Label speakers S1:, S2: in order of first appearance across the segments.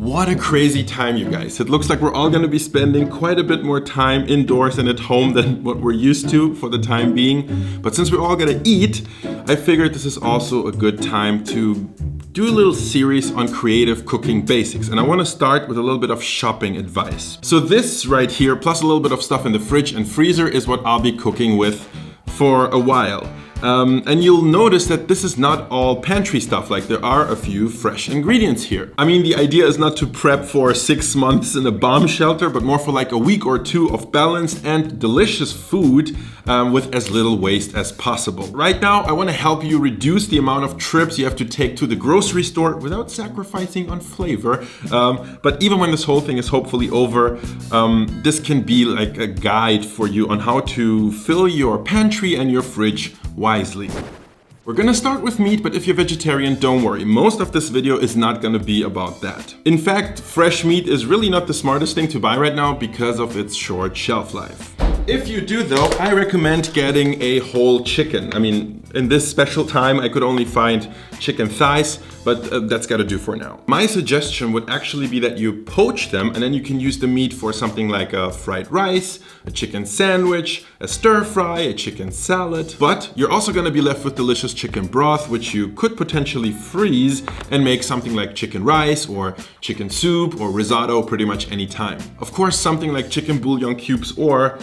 S1: What a crazy time, you guys. It looks like we're all gonna be spending quite a bit more time indoors and at home than what we're used to for the time being. But since we're all gonna eat, I figured this is also a good time to do a little series on creative cooking basics. And I wanna start with a little bit of shopping advice. So this right here, plus a little bit of stuff in the fridge and freezer, is what I'll be cooking with for a while. And you'll notice that this is not all pantry stuff, like there are a few fresh ingredients here. I mean, the idea is not to prep for 6 months in a bomb shelter, but more for like a week or two of balanced and delicious food with as little waste as possible. Right now, I want to help you reduce the amount of trips you have to take to the grocery store without sacrificing on flavor. But even when this whole thing is hopefully over, this can be like a guide for you on how to fill your pantry and your fridge wisely. We're gonna start with meat, but if you're vegetarian, don't worry. Most of this video is not gonna be about that. In fact, fresh meat is really not the smartest thing to buy right now because of its short shelf life. If you do though, I recommend getting a whole chicken. I mean, in this special time, I could only find chicken thighs, but that's gotta do for now. My suggestion would actually be that you poach them and then you can use the meat for something like a fried rice, a chicken sandwich, a stir fry, a chicken salad. But you're also gonna be left with delicious chicken broth, which you could potentially freeze and make something like chicken rice or chicken soup or risotto pretty much any time. Of course, something like chicken bouillon cubes or,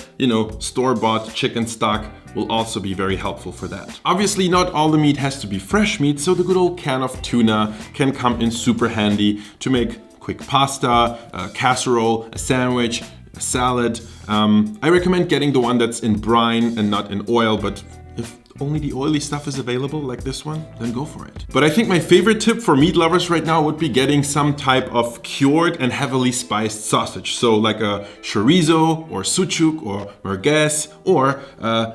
S1: store-bought chicken stock will also be very helpful for that. Obviously, not all the meat has to be fresh meat, so the good old can of tuna can come in super handy to make quick pasta, a casserole, a sandwich, a salad. I recommend getting the one that's in brine and not in oil, but if only the oily stuff is available, like this one, then go for it. But I think my favorite tip for meat lovers right now would be getting some type of cured and heavily spiced sausage. So like a chorizo or sucuk or merguez or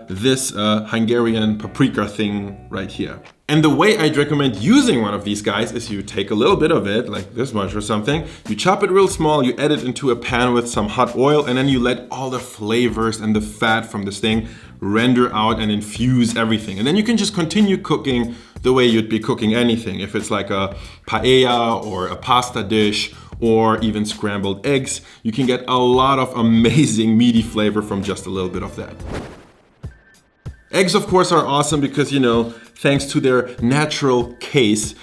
S1: this Hungarian paprika thing right here. And the way I'd recommend using one of these guys is you take a little bit of it, like this much or something, you chop it real small, you add it into a pan with some hot oil, and then you let all the flavors and the fat from this thing render out and infuse everything. And then you can just continue cooking the way you'd be cooking anything. If it's like a paella or a pasta dish or even scrambled eggs, you can get a lot of amazing meaty flavor from just a little bit of that. Eggs, of course, are awesome because, thanks to their natural case,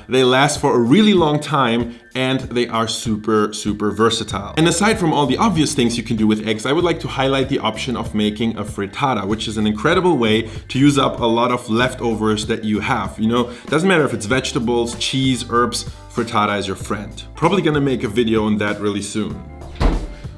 S1: they last for a really long time and they are super, super versatile. And aside from all the obvious things you can do with eggs, I would like to highlight the option of making a frittata, which is an incredible way to use up a lot of leftovers that you have. Doesn't matter if it's vegetables, cheese, herbs, frittata is your friend. Probably gonna make a video on that really soon.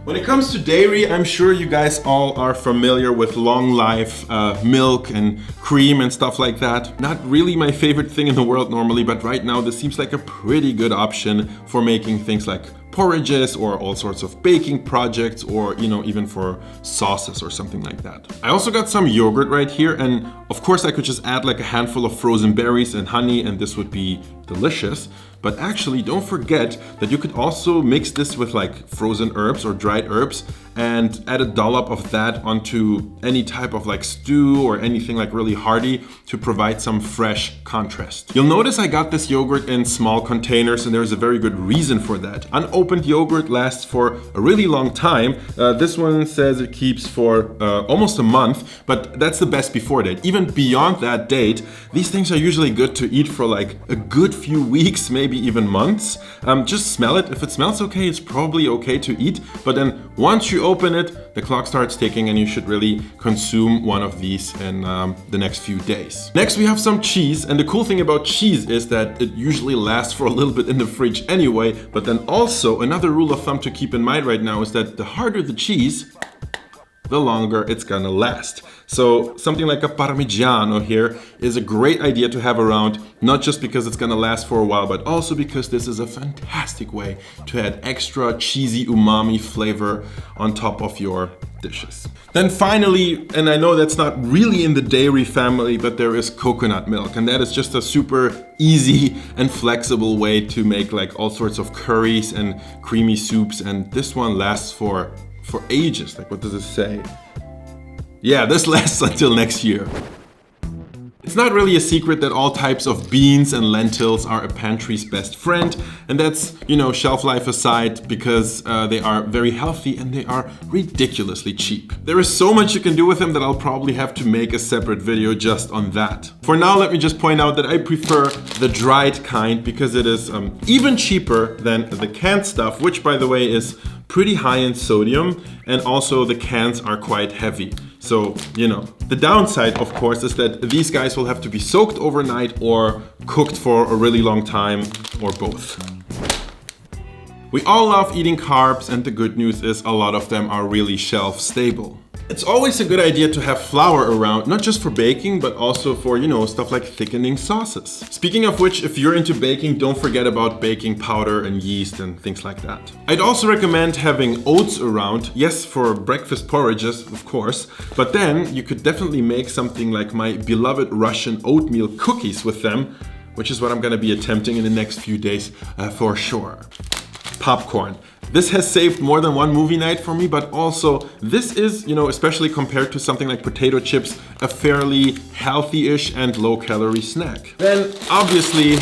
S1: When it comes to dairy, I'm sure you guys all are familiar with long life milk and cream and stuff like that. Not really my favorite thing in the world normally, but right now this seems like a pretty good option for making things like porridges or all sorts of baking projects or even for sauces or something like that. I also got some yogurt right here, and of course I could just add like a handful of frozen berries and honey and this would be delicious. But actually, don't forget that you could also mix this with like frozen herbs or dried herbs and add a dollop of that onto any type of like stew or anything like really hearty to provide some fresh contrast. You'll notice I got this yogurt in small containers and there's a very good reason for that. Unopened yogurt lasts for a really long time. This one says it keeps for almost a month, but that's the best before date. Even beyond that date, these things are usually good to eat for like a good few weeks, maybe even months. Just smell it. If it smells okay, it's probably okay to eat. But then once you open it, the clock starts ticking and you should really consume one of these in the next few days. Next, we have some cheese. And the cool thing about cheese is that it usually lasts for a little bit in the fridge anyway. But then also another rule of thumb to keep in mind right now is that the harder the cheese, the longer it's gonna last. So something like a Parmigiano here is a great idea to have around, not just because it's gonna last for a while, but also because this is a fantastic way to add extra cheesy umami flavor on top of your dishes. Then finally, and I know that's not really in the dairy family, but there is coconut milk, and that is just a super easy and flexible way to make like all sorts of curries and creamy soups, and this one lasts for ages. Like, what does it say? Yeah, this lasts until next year. It's not really a secret that all types of beans and lentils are a pantry's best friend, and that's, you know, shelf life aside, because they are very healthy and they are ridiculously cheap. There is so much you can do with them that I'll probably have to make a separate video just on that. For now, let me just point out that I prefer the dried kind because it is even cheaper than the canned stuff, which by the way is pretty high in sodium, and also the cans are quite heavy. So, you know, the downside, of course, is that these guys will have to be soaked overnight or cooked for a really long time, or both. We all love eating carbs, and the good news is a lot of them are really shelf stable. It's always a good idea to have flour around, not just for baking, but also for, you know, stuff like thickening sauces. Speaking of which, if you're into baking, don't forget about baking powder and yeast and things like that. I'd also recommend having oats around, yes, for breakfast porridges, of course, but then you could definitely make something like my beloved Russian oatmeal cookies with them, which is what I'm gonna be attempting in the next few days for sure. Popcorn. This has saved more than one movie night for me, but also this is, you know, especially compared to something like potato chips, a fairly healthy-ish and low-calorie snack. Then, obviously,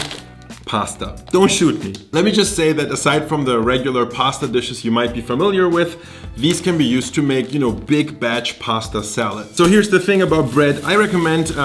S1: pasta. Don't shoot me. Let me just say that aside from the regular pasta dishes you might be familiar with, these can be used to make, you know, big batch pasta salad. So here's the thing about bread. I recommend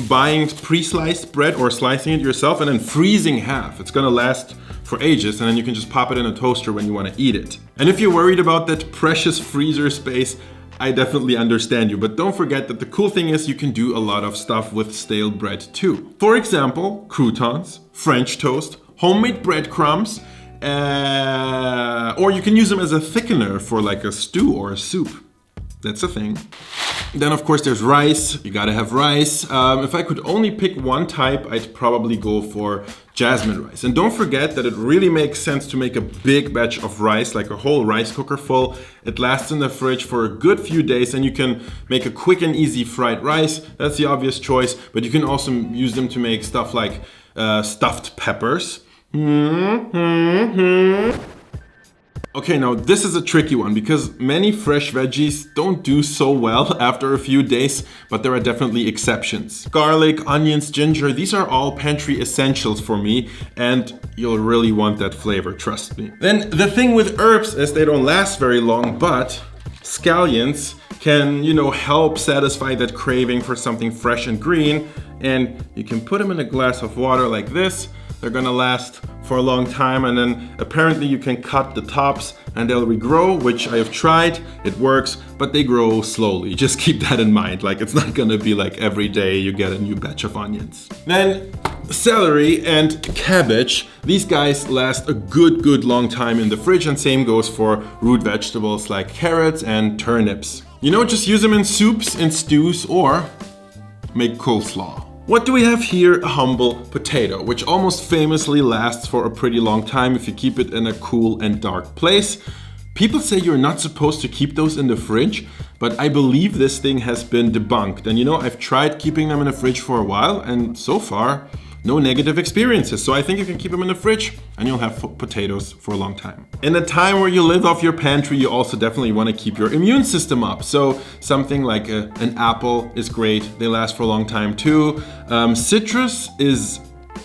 S1: buying pre-sliced bread or slicing it yourself and then freezing half. It's gonna last for ages, and then you can just pop it in a toaster when you want to eat it. And if you're worried about that precious freezer space, I definitely understand you, but don't forget that the cool thing is you can do a lot of stuff with stale bread too. For example, croutons, French toast, homemade breadcrumbs, or you can use them as a thickener for like a stew or a soup. That's a thing. Then of course there's rice. You gotta have rice. If I could only pick one type, I'd probably go for jasmine rice. And don't forget that it really makes sense to make a big batch of rice, like a whole rice cooker full. It lasts in the fridge for a good few days, and you can make a quick and easy fried rice. That's the obvious choice, but you can also use them to make stuff like stuffed peppers. Okay, now this is a tricky one because many fresh veggies don't do so well after a few days, but there are definitely exceptions. Garlic, onions, ginger, these are all pantry essentials for me, and you'll really want that flavor, trust me. Then the thing with herbs is they don't last very long, but scallions can, you know, help satisfy that craving for something fresh and green, and you can put them in a glass of water like this. They're gonna last for a long time, and then apparently you can cut the tops and they'll regrow, which I have tried. It works, but they grow slowly. Just keep that in mind. Like, it's not gonna be like every day you get a new batch of onions. Then celery and cabbage. These guys last a good long time in the fridge, and same goes for root vegetables like carrots and turnips. You know, just use them in soups, in stews, or make coleslaw. What do we have here? A humble potato, which almost famously lasts for a pretty long time if you keep it in a cool and dark place. People say you're not supposed to keep those in the fridge, but I believe this thing has been debunked. And you know, I've tried keeping them in the fridge for a while, and so far, no negative experiences. So I think you can keep them in the fridge and you'll have potatoes for a long time. In a time where you live off your pantry, you also definitely want to keep your immune system up. So something like an apple is great. They last for a long time too. Citrus is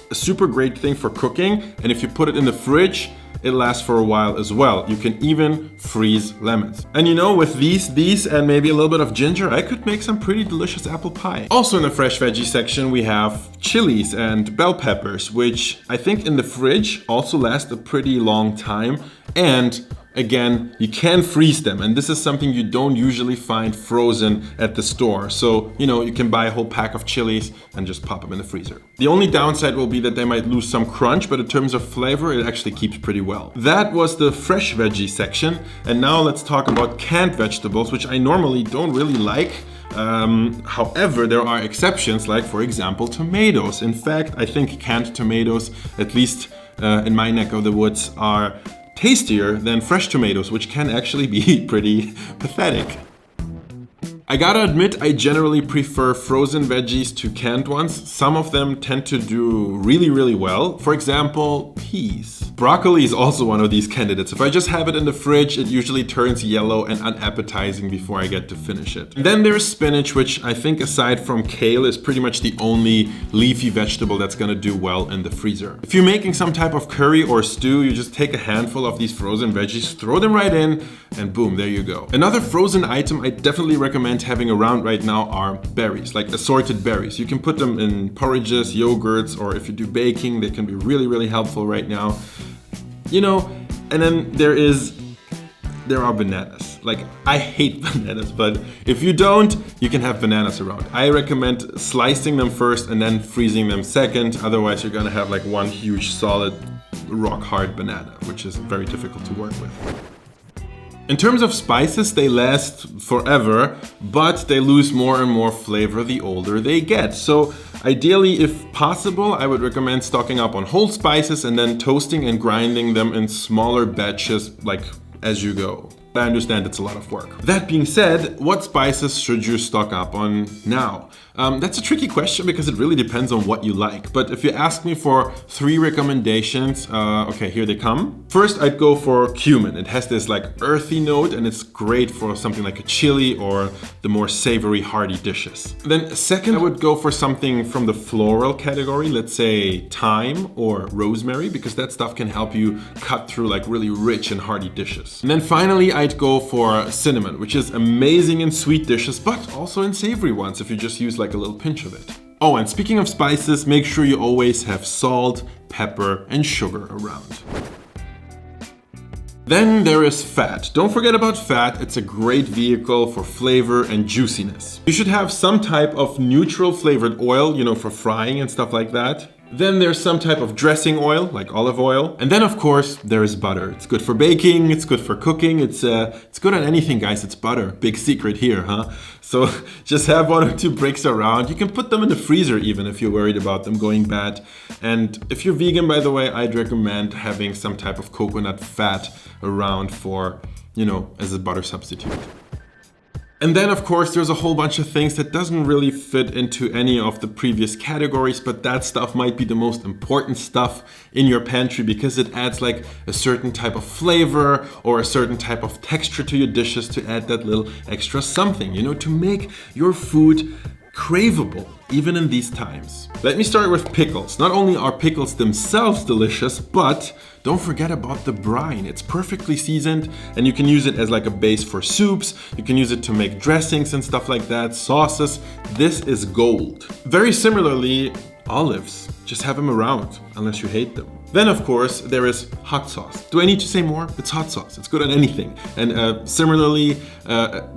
S1: a super great thing for cooking. And if you put it in the fridge, it lasts for a while as well. You can even freeze lemons. And you know, with these and maybe a little bit of ginger, I could make some pretty delicious apple pie. Also in the fresh veggie section, we have chilies and bell peppers, which I think in the fridge also last a pretty long time. And again, you can freeze them, and this is something you don't usually find frozen at the store. So, you know, you can buy a whole pack of chilies and just pop them in the freezer. The only downside will be that they might lose some crunch, but in terms of flavor, it actually keeps pretty well. That was the fresh veggie section, and now let's talk about canned vegetables, which I normally don't really like. However, there are exceptions, like for example, tomatoes. In fact, I think canned tomatoes, at least in my neck of the woods, are tastier than fresh tomatoes, which can actually be pretty pathetic. I gotta admit, I generally prefer frozen veggies to canned ones. Some of them tend to do really, really well. For example, peas. Broccoli is also one of these candidates. If I just have it in the fridge, it usually turns yellow and unappetizing before I get to finish it. And then there's spinach, which I think aside from kale is pretty much the only leafy vegetable that's gonna do well in the freezer. If you're making some type of curry or stew, you just take a handful of these frozen veggies, throw them right in, and boom, there you go. Another frozen item I definitely recommend having around right now are berries, like assorted berries. You can put them in porridges, yogurts, or if you do baking, they can be really, really helpful right now. You know, and then there are bananas. Like, I hate bananas, but if you don't, you can have bananas around. I recommend slicing them first and then freezing them second. Otherwise, you're gonna have like one huge solid rock hard banana, which is very difficult to work with. In terms of spices, they last forever, but they lose more and more flavor the older they get. So ideally, if possible, I would recommend stocking up on whole spices and then toasting and grinding them in smaller batches, like as you go. I understand it's a lot of work. That being said, what spices should you stock up on now? That's a tricky question because it really depends on what you like. But if you ask me for 3 recommendations, okay, here they come. First, I'd go for cumin. It has this like earthy note and it's great for something like a chili or the more savory, hearty dishes. Then second, I would go for something from the floral category, let's say thyme or rosemary, because that stuff can help you cut through like really rich and hearty dishes. And then finally, I'd go for cinnamon, which is amazing in sweet dishes, but also in savory ones if you just use like a little pinch of it. Oh, and speaking of spices, make sure you always have salt, pepper, and sugar around. Then there is fat. Don't forget about fat. It's a great vehicle for flavor and juiciness. You should have some type of neutral flavored oil, you know, for frying and stuff like that. Then there's some type of dressing oil, like olive oil. And then of course, there is butter. It's good for baking, it's good for cooking, it's good on anything, guys. It's butter. Big secret here, huh? So just have 1 or 2 bricks around. You can put them in the freezer even if you're worried about them going bad. And if you're vegan, by the way, I'd recommend having some type of coconut fat around for, you know, as a butter substitute. And then of course there's a whole bunch of things that doesn't really fit into any of the previous categories, but that stuff might be the most important stuff in your pantry because it adds like a certain type of flavor or a certain type of texture to your dishes to add that little extra something, you know, to make your food craveable, even in these times. Let me start with pickles. Not only are pickles themselves delicious, but don't forget about the brine. It's perfectly seasoned and you can use it as like a base for soups. You can use it to make dressings and stuff like that, sauces. This is gold. Very similarly, olives. Just have them around, unless you hate them. Then of course, there is hot sauce. Do I need to say more? It's hot sauce. It's good on anything. And similarly,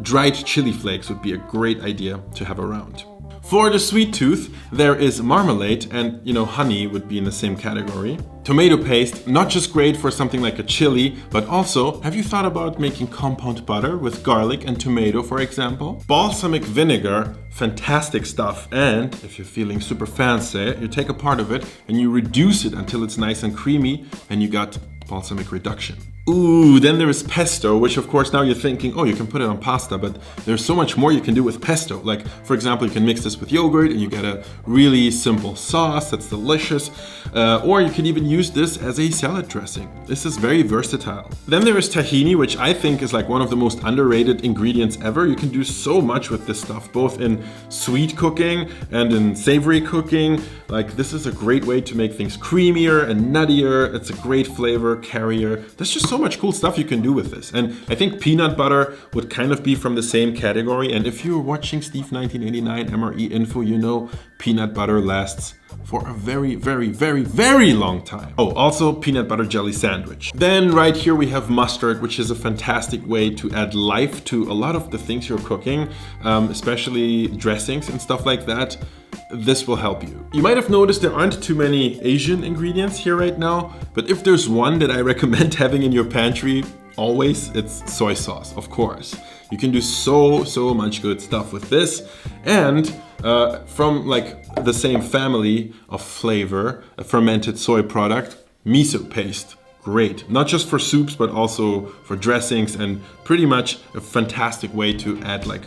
S1: dried chili flakes would be a great idea to have around. For the sweet tooth, there is marmalade and, you know, honey would be in the same category. Tomato paste, not just great for something like a chili, but also, have you thought about making compound butter with garlic and tomato, for example? Balsamic vinegar, fantastic stuff. And if you're feeling super fancy, you take a part of it and you reduce it until it's nice and creamy and you got balsamic reduction. Ooh, then there is pesto, which of course now you're thinking, oh, you can put it on pasta, but there's so much more you can do with pesto. Like, for example, you can mix this with yogurt and you get a really simple sauce that's delicious. Or you can even use this as a salad dressing. This is very versatile. Then there is tahini, which I think is like one of the most underrated ingredients ever. You can do so much with this stuff, both in sweet cooking and in savory cooking. Like, this is a great way to make things creamier and nuttier. It's a great flavor carrier. There's just so much cool stuff you can do with this. And I think peanut butter would kind of be from the same category. And if you're watching Steve 1989 MRE Info, you know peanut butter lasts for a very, very, very, very long time. Oh, also peanut butter jelly sandwich. Then right here we have mustard, which is a fantastic way to add life to a lot of the things you're cooking, especially dressings and stuff like that. This will help you. You might have noticed there aren't too many Asian ingredients here right now, but if there's one that I recommend having in your pantry, always, it's soy sauce, of course. You can do so much good stuff with this. And from like the same family of flavor, a fermented soy product, miso paste. Great, not just for soups, but also for dressings, and pretty much a fantastic way to add like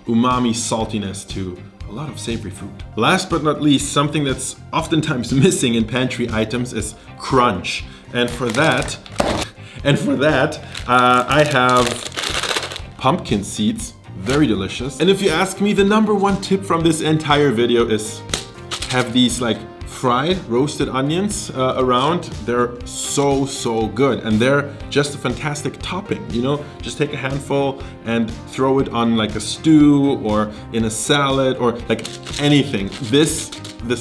S1: umami saltiness to a lot of savory food. Last but not least, something that's oftentimes missing in pantry items is crunch. And for that, I have pumpkin seeds, very delicious. And if you ask me, the number one tip from this entire video is have these like fried roasted onions around. They're so good, and they're just a fantastic topping, you know. Just take a handful and throw it on like a stew or in a salad or like anything. This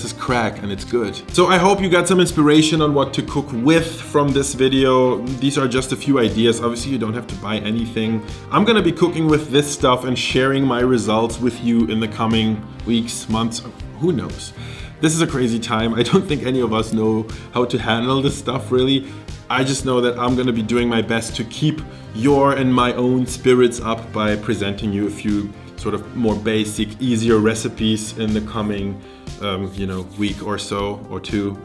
S1: is crack and it's good. So I hope you got some inspiration on what to cook with from this video. These are just a few ideas. Obviously you don't have to buy anything. I'm gonna be cooking with this stuff and sharing my results with you in the coming weeks, months, who knows. This is a crazy time. I don't think any of us know how to handle this stuff really. I just know that I'm gonna be doing my best to keep your and my own spirits up by presenting you a few sort of more basic, easier recipes in the coming week or so, or two.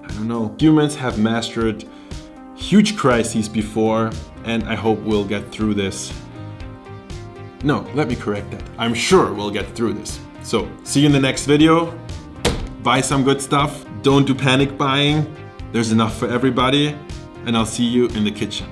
S1: I don't know. Humans have mastered huge crises before, and I hope we'll get through this. No, let me correct that. I'm sure we'll get through this. So, see you in the next video. Buy some good stuff. Don't do panic buying. There's enough for everybody. And I'll see you in the kitchen.